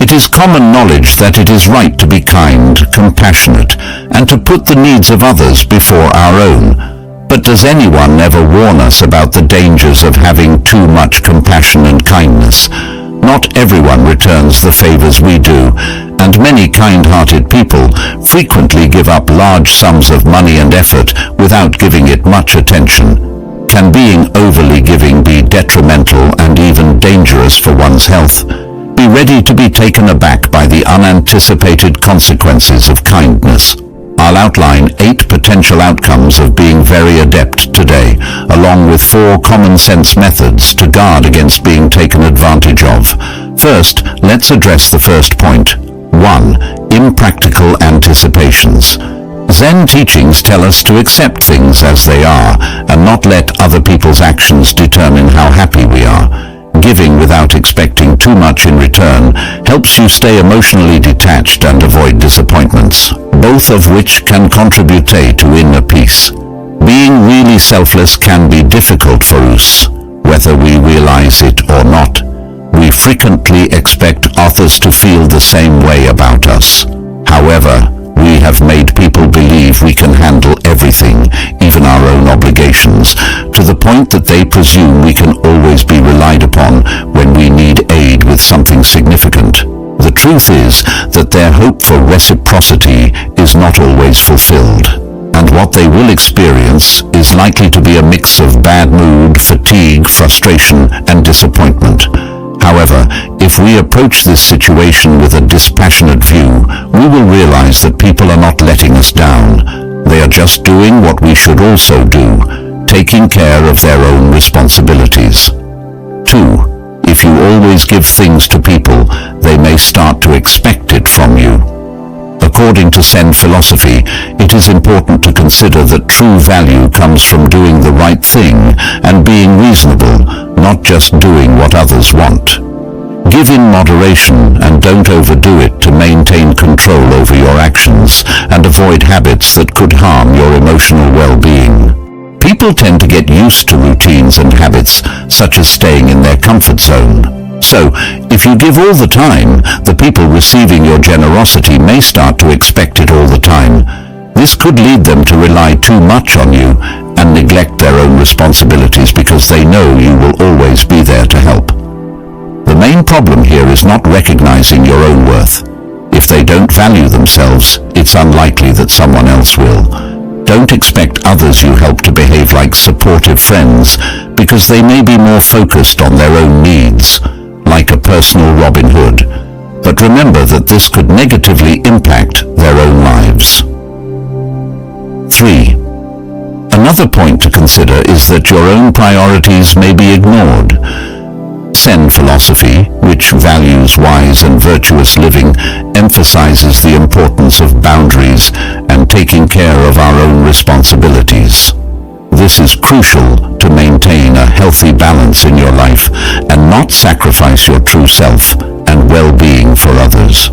It is common knowledge that it is right to be kind, compassionate, and to put the needs of others before our own. But does anyone ever warn us about the dangers of having too much compassion and kindness? Not everyone returns the favors we do, and many kind-hearted people frequently give up large sums of money and effort without giving it much attention. Can being overly giving be detrimental and even dangerous for one's health? Be ready to be taken aback by the unanticipated consequences of kindness. I'll outline 8 potential outcomes of being very adept today, along with 4 common-sense methods to guard against being taken advantage of. First, let's address the first point. 1. Impractical anticipations. Zen teachings tell us to accept things as they are and not let other people's actions determine how happy we are. Giving without expecting too much in return helps you stay emotionally detached and avoid disappointments, both of which can contribute to inner peace. Being really selfless can be difficult for us, whether we realize it or not. We frequently expect others to feel the same way about us. However, we have made people believe we can handle everything, even our own obligations, to the point that they presume we can always be relied upon when we need aid with something significant. The truth is that their hope for reciprocity is not always fulfilled, and what they will experience is likely to be a mix of bad mood, fatigue, frustration, and disappointment. However, if we approach this situation with a dispassionate view, we will realize that people are not letting us down. They are just doing what we should also do, taking care of their own responsibilities. 2. If you always give things to people, they may start to expect it from you. According to Zen philosophy, it is important to consider that true value comes from doing the right thing and being reasonable, not just doing what others want. Give in moderation and don't overdo it to maintain control over your actions and avoid habits that could harm your emotional well-being. People tend to get used to routines and habits, such as staying in their comfort zone. So, if you give all the time, the people receiving your generosity may start to expect it all the time. This could lead them to rely too much on you and neglect their own responsibilities because they know you will always be there to help. The main problem here is not recognizing your own worth. If they don't value themselves, it's unlikely that someone else will. Don't expect others you help to behave like supportive friends because they may be more focused on their own needs, like a personal Robin Hood. But remember that this could negatively impact their own lives. 3. Another point to consider is that your own priorities may be ignored. Zen philosophy, which values wise and virtuous living, emphasizes the importance of boundaries and taking care of our own responsibilities. This is crucial to maintain a healthy balance in your life and not sacrifice your true self and well-being for others.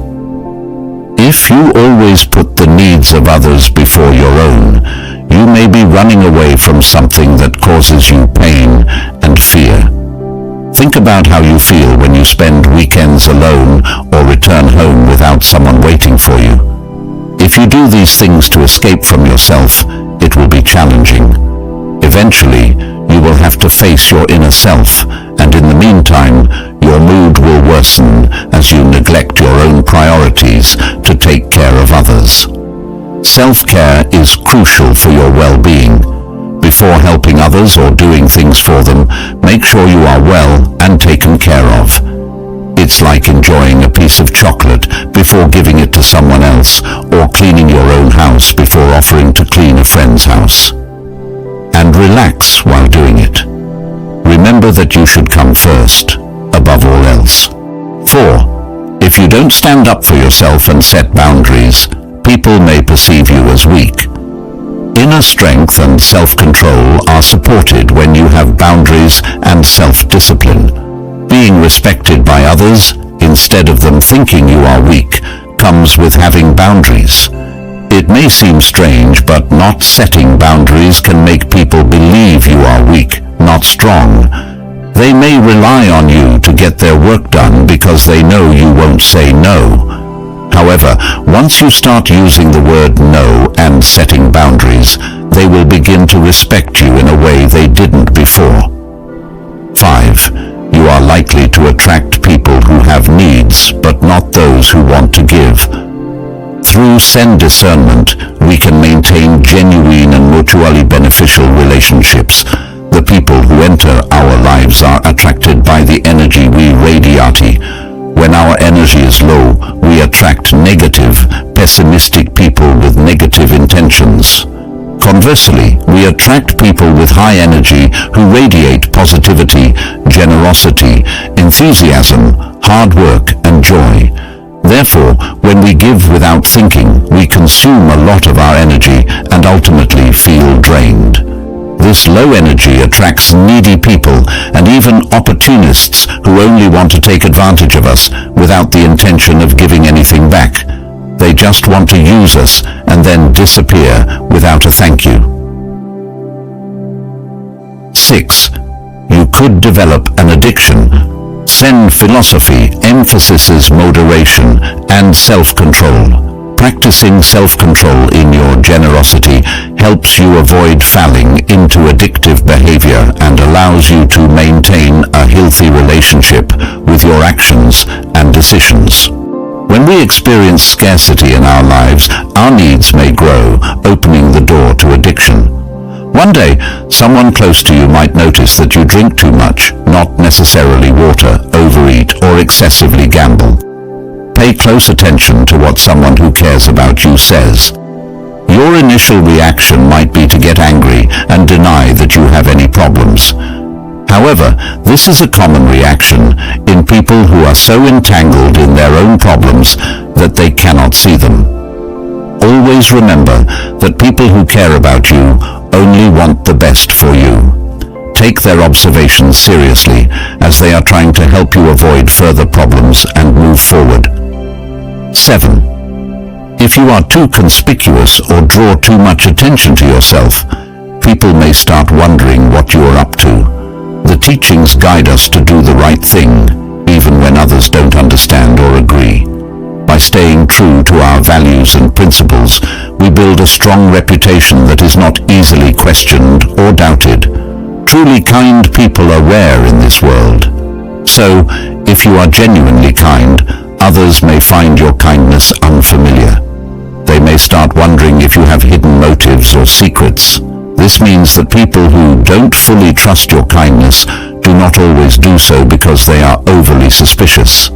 If you always put the needs of others before your own, you may be running away from something that causes you pain and fear. Think about how you feel when you spend weekends alone or return home without someone waiting for you. If you do these things to escape from yourself, it will be challenging. Eventually, you will have to face your inner self, and in the meantime, your mood will worsen as you neglect your own priorities to take care of others. Self-care is crucial for your well-being. Before helping others or doing things for them, make sure you are well and taken care of. It's like enjoying a piece of chocolate before giving it to someone else, or cleaning your own house before offering to clean a friend's house. And relax while doing it. Remember that you should come first, above all else. 4. If you don't stand up for yourself and set boundaries, people may perceive you as weak. Inner strength and self-control are supported when you have boundaries and self-discipline. Being respected by others, instead of them thinking you are weak, comes with having boundaries. It may seem strange, but not setting boundaries can make people believe you are weak, not strong. They may rely on you to get their work done because because they know you won't say no. However, once you start using the word no and setting boundaries, they will begin to respect you in a way they didn't before. 5. You are likely to attract people who have needs, but not those who want to give. Through Zen discernment, we can maintain genuine and mutually beneficial relationships. The people who enter our lives are attracted by the energy we radiate. When our energy is low, we attract negative, pessimistic people with negative intentions. Conversely, we attract people with high energy who radiate positivity, generosity, enthusiasm, hard work, and joy. Therefore, when we give without thinking, we consume a lot of our energy and ultimately feel drained. This low energy attracts needy people and even opportunists who only want to take advantage of us without the intention of giving anything back. They just want to use us and then disappear without a thank you. 6. You could develop an addiction. Zen philosophy emphasizes moderation and self-control. Practicing self-control in your generosity helps you avoid falling into addictive behavior and allows you to maintain a healthy relationship with your actions and decisions. When we experience scarcity in our lives, our needs may grow, opening the door to addiction. One day, someone close to you might notice that you drink too much, not necessarily water, overeat, or excessively gamble. Pay close attention to what someone who cares about you says. Your initial reaction might be to get angry and deny that you have any problems. However, this is a common reaction in people who are so entangled in their own problems that they cannot see them. Always remember that people who care about you only want the best for you. Take their observations seriously, as they are trying to help you avoid further problems and move forward. 7. If you are too conspicuous or draw too much attention to yourself, people may start wondering what you are up to. The teachings guide us to do the right thing, even when others don't understand or agree. By staying true to our values and principles, we build a strong reputation that is not easily questioned or doubted. Truly kind people are rare in this world. So, if you are genuinely kind, others may find your kindness unfamiliar. They may start wondering if you have hidden motives or secrets. This means that people who don't fully trust your kindness do not always do so because they are overly suspicious.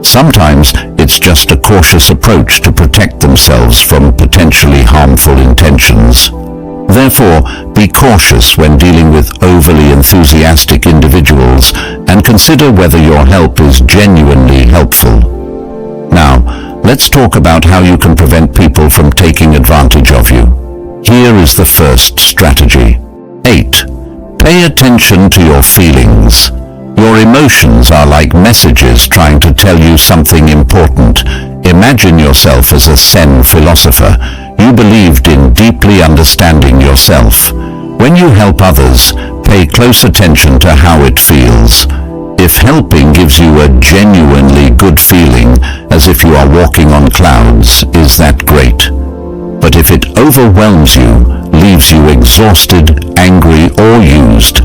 Sometimes it's just a cautious approach to protect themselves from potentially harmful intentions. Therefore, be cautious when dealing with overly enthusiastic individuals and consider whether your help is genuinely helpful. Now, let's talk about how you can prevent people from taking advantage of you. Here is the first strategy. 8. Pay attention to your feelings. Your emotions are like messages trying to tell you something important. Imagine yourself as a Zen philosopher. You believed in deeply understanding yourself. When you help others, pay close attention to how it feels. If helping gives you a genuinely good feeling, as if you are walking on clouds, is that great? But if it overwhelms you, leaves you exhausted, angry, or used,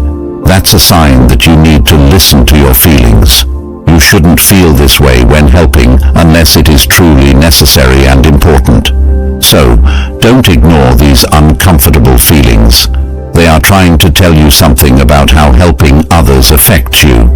that's a sign that you need to listen to your feelings. You shouldn't feel this way when helping unless it is truly necessary and important. So, don't ignore these uncomfortable feelings. They are trying to tell you something about how helping others affects you.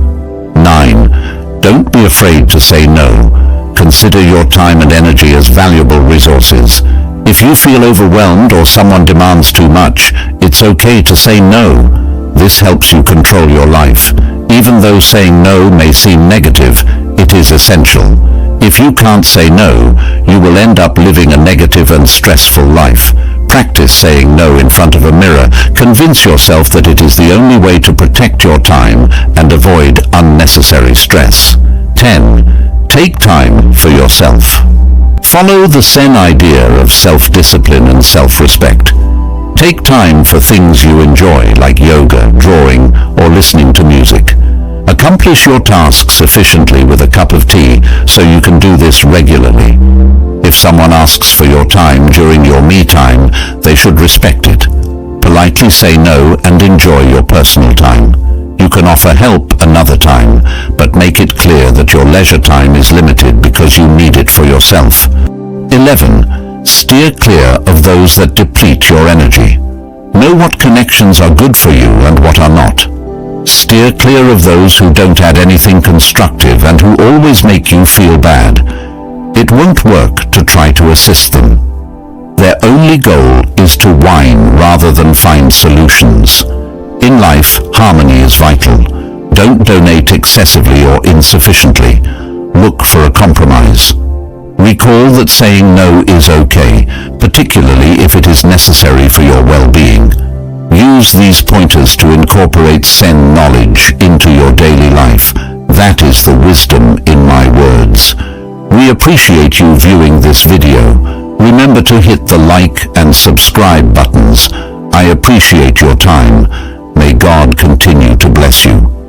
9. Don't be afraid to say no. Consider your time and energy as valuable resources. If you feel overwhelmed or someone demands too much, it's okay to say no. This helps you control your life. Even though saying no may seem negative, it is essential. If you can't say no, you will end up living a negative and stressful life. Practice saying no in front of a mirror. Convince yourself that it is the only way to protect your time and avoid unnecessary stress. 10. Take time for yourself. Follow the Zen idea of self-discipline and self-respect. Take time for things you enjoy, like yoga, drawing, or listening to music. Accomplish your tasks efficiently with a cup of tea so you can do this regularly. If someone asks for your time during your me time, they should respect it. Politely say no and enjoy your personal time. You can offer help another time, but make it clear that your leisure time is limited because you need it for yourself. 11. Steer clear of those that deplete your energy. Know what connections are good for you and what are not. Steer clear of those who don't add anything constructive and who always make you feel bad. It won't work to try to assist them. Their only goal is to whine rather than find solutions. In life, harmony is vital. Don't donate excessively or insufficiently. Look for a compromise. Recall that saying no is okay, particularly if it is necessary for your well-being. Use these pointers to incorporate Zen knowledge into your daily life. That is the wisdom in my words. We appreciate you viewing this video. Remember to hit the like and subscribe buttons. I appreciate your time. May God continue to bless you.